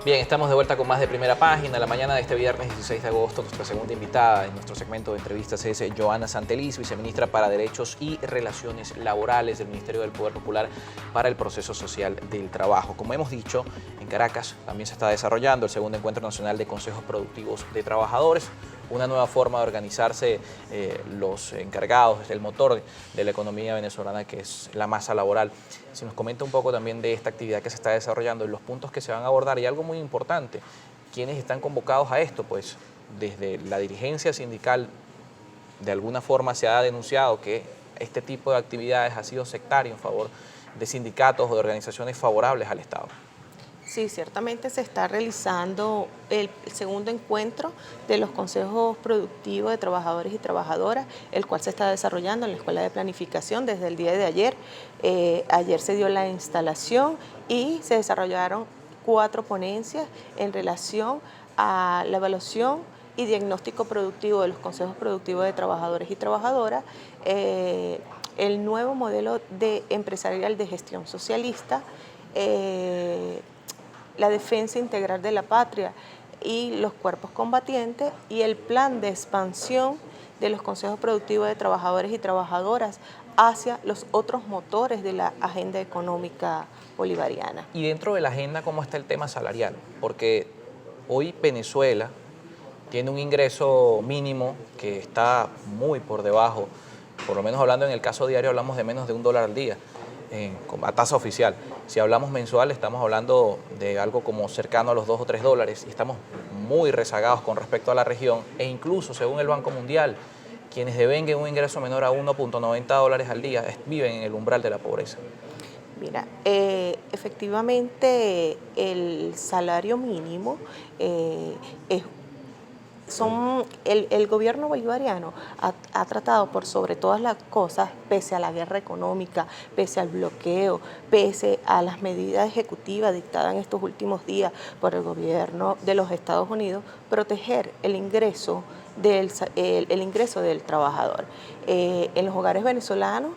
Bien, estamos de vuelta con más de Primera Página. La mañana de este viernes 16 de agosto, nuestra segunda invitada en nuestro segmento de entrevistas es Johanna Santeliz, viceministra para Derechos y Relaciones Laborales del Ministerio del Poder Popular para el Proceso Social del Trabajo. Como hemos dicho, en Caracas también se está desarrollando el segundo Encuentro Nacional de Consejos Productivos de Trabajadores, una nueva forma de organizarse los encargados, el motor de la economía venezolana, que es la masa laboral. Si nos comenta un poco también de esta actividad que se está desarrollando y los puntos que se van a abordar, y algo muy importante, ¿quiénes están convocados a esto? Pues desde la dirigencia sindical, de alguna forma se ha denunciado que este tipo de actividades ha sido sectario en favor de sindicatos o de organizaciones favorables al Estado. Sí, ciertamente se está realizando el segundo encuentro de los consejos productivos de trabajadores y trabajadoras, el cual se está desarrollando en la Escuela de Planificación desde el día de ayer. Ayer se dio la instalación y se desarrollaron 4 ponencias en relación a la evaluación y diagnóstico productivo de los consejos productivos de trabajadores y trabajadoras, el nuevo modelo empresarial de gestión socialista, la defensa integral de la patria y los cuerpos combatientes, y el plan de expansión de los consejos productivos de trabajadores y trabajadoras hacia los otros motores de la agenda económica bolivariana. Y dentro de la agenda, ¿cómo está el tema salarial? Porque hoy Venezuela tiene un ingreso mínimo que está muy por debajo, por lo menos hablando en el caso diario hablamos de menos de $1 al día. A tasa oficial. Si hablamos mensual, estamos hablando de algo como cercano a los $2 o $3 y estamos muy rezagados con respecto a la región, e incluso según el Banco Mundial, quienes devenguen un ingreso menor a $1.90 al día viven en el umbral de la pobreza. Mira, efectivamente el salario mínimo el gobierno bolivariano ha tratado por sobre todas las cosas, pese a la guerra económica, pese al bloqueo, pese a las medidas ejecutivas dictadas en estos últimos días por el gobierno de los Estados Unidos, proteger el ingreso del trabajador. En los hogares venezolanos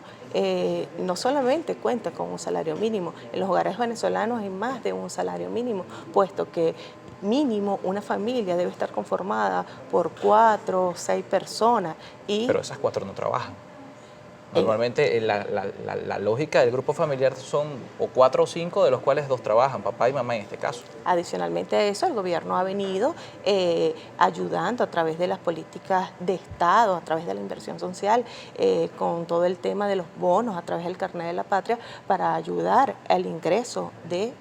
no solamente cuenta con un salario mínimo, en los hogares venezolanos hay más de un salario mínimo, puesto que mínimo una familia debe estar conformada por 4 o 6 personas. Pero esas 4 no trabajan. Normalmente la lógica del grupo familiar son o 4 o 5, de los cuales 2 trabajan, papá y mamá en este caso. Adicionalmente a eso, el gobierno ha venido ayudando a través de las políticas de Estado, a través de la inversión social, con todo el tema de los bonos, a través del carnet de la patria, para ayudar al ingreso de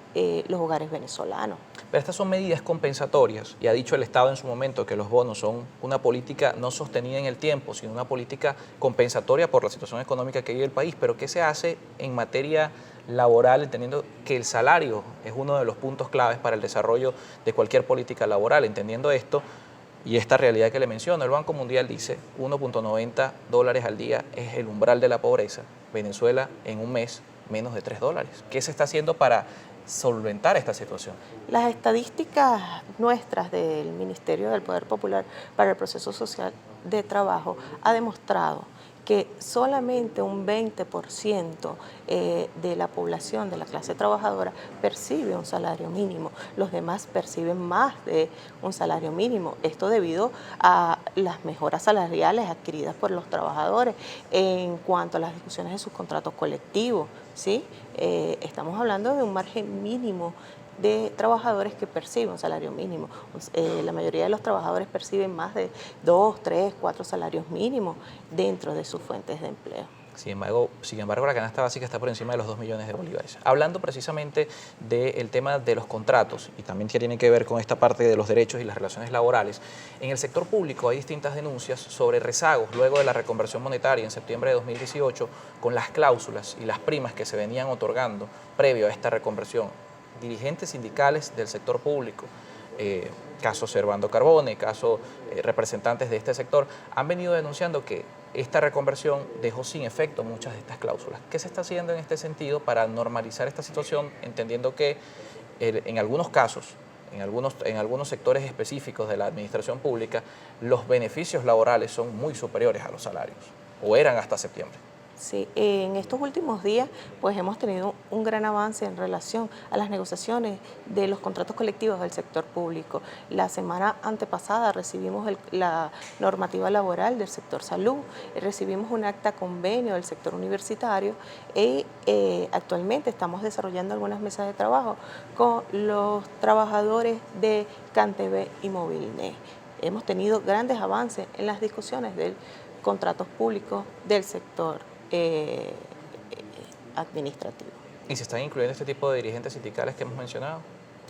los hogares venezolanos. Pero estas son medidas compensatorias, y ha dicho el Estado en su momento que los bonos son una política no sostenida en el tiempo, sino una política compensatoria por la situación económica que vive el país. Pero ¿qué se hace en materia laboral, entendiendo que el salario es uno de los puntos claves para el desarrollo de cualquier política laboral? Entendiendo esto y esta realidad que le menciono, el Banco Mundial dice $1.90 al día es el umbral de la pobreza. Venezuela en un mes menos de $3. ¿Qué se está haciendo para solventar esta situación? Las estadísticas nuestras del Ministerio del Poder Popular para el Proceso Social de Trabajo ha demostrado que solamente un 20% de la población de la clase trabajadora percibe un salario mínimo. Los demás perciben más de un salario mínimo. Esto debido a las mejoras salariales adquiridas por los trabajadores en cuanto a las discusiones de sus contratos colectivos, ¿sí? Estamos hablando de un margen mínimo de trabajadores que perciben un salario mínimo. La mayoría de los trabajadores perciben más de 2, 3, 4 salarios mínimos dentro de sus fuentes de empleo. Sin embargo, la canasta básica está por encima de los 2 millones de bolívares. Hablando precisamente del tema de los contratos, y también que tiene que ver con esta parte de los derechos y las relaciones laborales, en el sector público hay distintas denuncias sobre rezagos luego de la reconversión monetaria en septiembre de 2018, con las cláusulas y las primas que se venían otorgando previo a esta reconversión. Dirigentes sindicales del sector público, caso Servando Carbone, caso representantes de este sector, han venido denunciando que esta reconversión dejó sin efecto muchas de estas cláusulas. ¿Qué se está haciendo en este sentido para normalizar esta situación, entendiendo que en algunos casos, en algunos sectores específicos de la administración pública, los beneficios laborales son muy superiores a los salarios, o eran hasta septiembre? Sí, en estos últimos días pues hemos tenido un gran avance en relación a las negociaciones de los contratos colectivos del sector público. La semana antepasada recibimos la normativa laboral del sector salud, recibimos un acta convenio del sector universitario y actualmente estamos desarrollando algunas mesas de trabajo con los trabajadores de CanTV y Movilnet. Hemos tenido grandes avances en las discusiones de contratos públicos del sector administrativo. ¿Y se están incluyendo este tipo de dirigentes sindicales que hemos mencionado?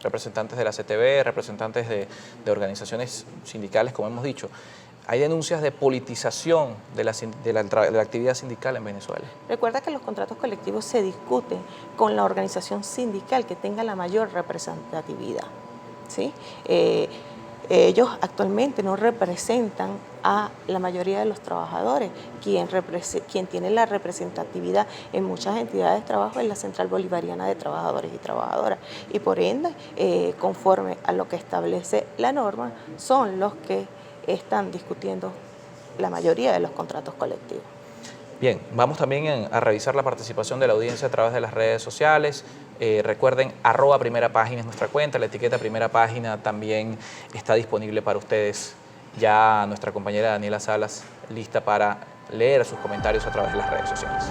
Representantes de la CTV, representantes de organizaciones sindicales, como hemos dicho. ¿Hay denuncias de politización de la actividad sindical en Venezuela? Recuerda que los contratos colectivos se discuten con la organización sindical que tenga la mayor representatividad, ¿sí? Ellos actualmente no representan a la mayoría de los trabajadores. Quien tiene la representatividad en muchas entidades de trabajo es la Central Bolivariana de Trabajadores y Trabajadoras. Y por ende, conforme a lo que establece la norma, son los que están discutiendo la mayoría de los contratos colectivos. Bien, vamos también a revisar la participación de la audiencia a través de las redes sociales. Recuerden, @primera página es nuestra cuenta, la etiqueta Primera Página también está disponible para ustedes. Ya nuestra compañera Daniela Salas lista para leer sus comentarios a través de las redes sociales.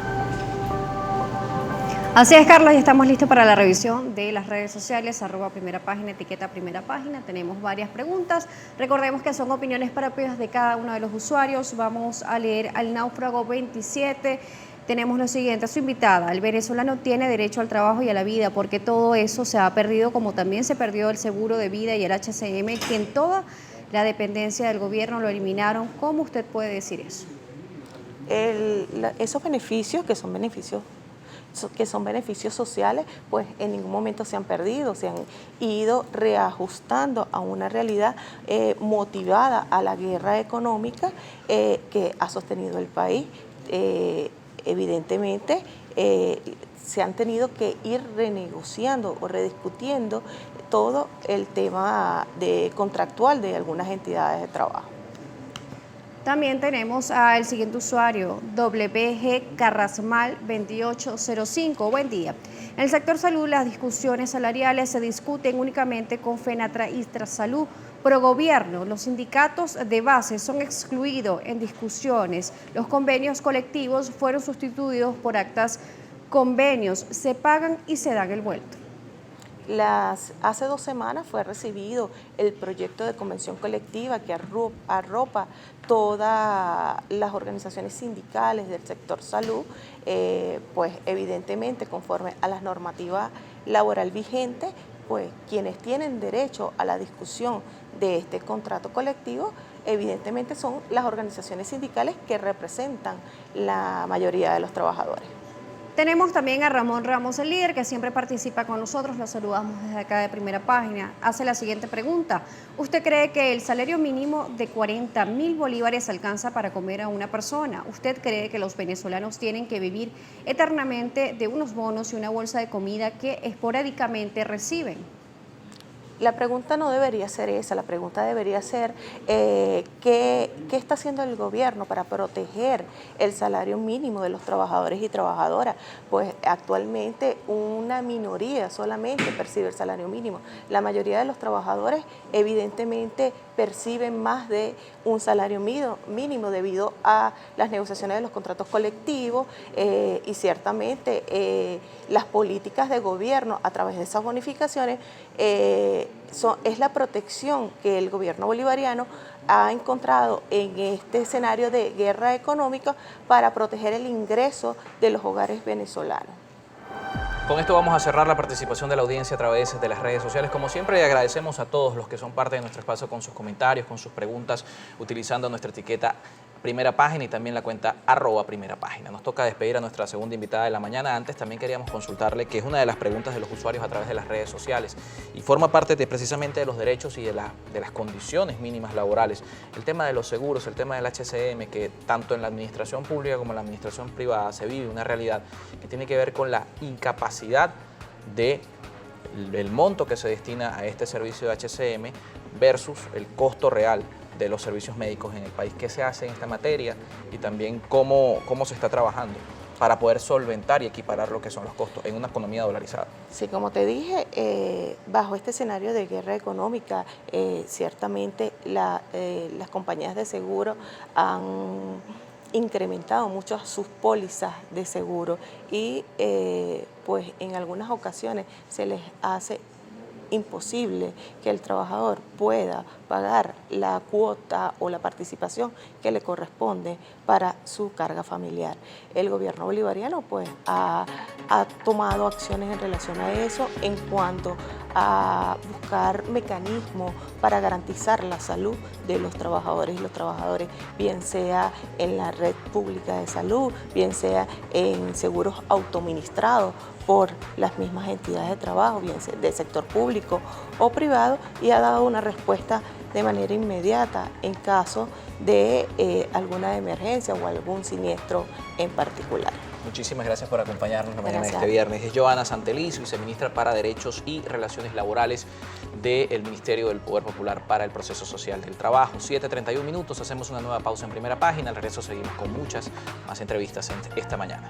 Así es, Carlos, y estamos listos para la revisión de las redes sociales, @primera página, etiqueta Primera Página. Tenemos varias preguntas. Recordemos que son opiniones propias de cada uno de los usuarios. Vamos a leer al Náufrago 27. Tenemos lo siguiente, su invitada: el venezolano tiene derecho al trabajo y a la vida, porque todo eso se ha perdido, como también se perdió el seguro de vida y el HCM, que en toda la dependencia del gobierno lo eliminaron. ¿Cómo usted puede decir eso? Esos beneficios, que son beneficios sociales, pues en ningún momento se han perdido, se han ido reajustando a una realidad motivada a la guerra económica que ha sostenido el país. Evidentemente, se han tenido que ir renegociando o rediscutiendo todo el tema contractual de algunas entidades de trabajo. También tenemos al siguiente usuario, WG Carrasmal 2805. Buen día. En el sector salud, las discusiones salariales se discuten únicamente con FENATRA y Trasalud. Pro gobierno, los sindicatos de base son excluidos en discusiones. Los convenios colectivos fueron sustituidos por actas convenios. Se pagan y se dan el vuelto. Hace 2 semanas fue recibido el proyecto de convención colectiva que arropa todas las organizaciones sindicales del sector salud, pues evidentemente conforme a las normativas laboral vigentes, pues quienes tienen derecho a la discusión de este contrato colectivo evidentemente son las organizaciones sindicales que representan la mayoría de los trabajadores. Tenemos también a Ramón Ramos, el líder, que siempre participa con nosotros. Lo saludamos desde acá de Primera Página. Hace la siguiente pregunta. ¿Usted cree que el salario mínimo de 40.000 bolívares alcanza para comer a una persona? ¿Usted cree que los venezolanos tienen que vivir eternamente de unos bonos y una bolsa de comida que esporádicamente reciben? La pregunta no debería ser esa, la pregunta debería ser ¿qué está haciendo el gobierno para proteger el salario mínimo de los trabajadores y trabajadoras? Pues actualmente una minoría solamente percibe el salario mínimo. La mayoría de los trabajadores evidentemente perciben más de un salario mínimo debido a las negociaciones de los contratos colectivos y ciertamente las políticas de gobierno a través de esas bonificaciones es la protección que el gobierno bolivariano ha encontrado en este escenario de guerra económica para proteger el ingreso de los hogares venezolanos. Con esto vamos a cerrar la participación de la audiencia a través de las redes sociales. Como siempre, agradecemos a todos los que son parte de nuestro espacio con sus comentarios, con sus preguntas, utilizando nuestra etiqueta Primera Página y también la cuenta @Primera Página. Nos toca despedir a nuestra segunda invitada de la mañana. Antes también queríamos consultarle, que es una de las preguntas de los usuarios a través de las redes sociales y forma parte precisamente de los derechos y de las condiciones mínimas laborales. El tema de los seguros, el tema del HCM, que tanto en la administración pública como en la administración privada se vive una realidad que tiene que ver con la incapacidad del monto que se destina a este servicio de HCM versus el costo real de los servicios médicos en el país. ¿Qué se hace en esta materia y también cómo se está trabajando? para poder solventar y equiparar lo que son los costos en una economía dolarizada. Sí, como te dije, bajo este escenario de guerra económica, ciertamente las compañías de seguro han incrementado mucho sus pólizas de seguro y pues en algunas ocasiones se les hace imposible que el trabajador pueda pagar la cuota o la participación que le corresponde para su carga familiar. El gobierno bolivariano pues ha tomado acciones en relación a eso en cuanto a buscar mecanismos para garantizar la salud de los trabajadores y los trabajadores, bien sea en la red pública de salud, bien sea en seguros autoadministrados por las mismas entidades de trabajo, bien sea del sector público o privado, y ha dado una respuesta de manera inmediata en caso de alguna emergencia o algún siniestro en particular. Muchísimas gracias por acompañarnos la mañana de Gracias. este viernes. Es Johanna Santeliz, viceministra para Derechos y Relaciones Laborales del Ministerio del Poder Popular para el Proceso Social del Trabajo. 7:31 minutos, hacemos una nueva pausa en Primera Página. Al regreso seguimos con muchas más entrevistas esta mañana.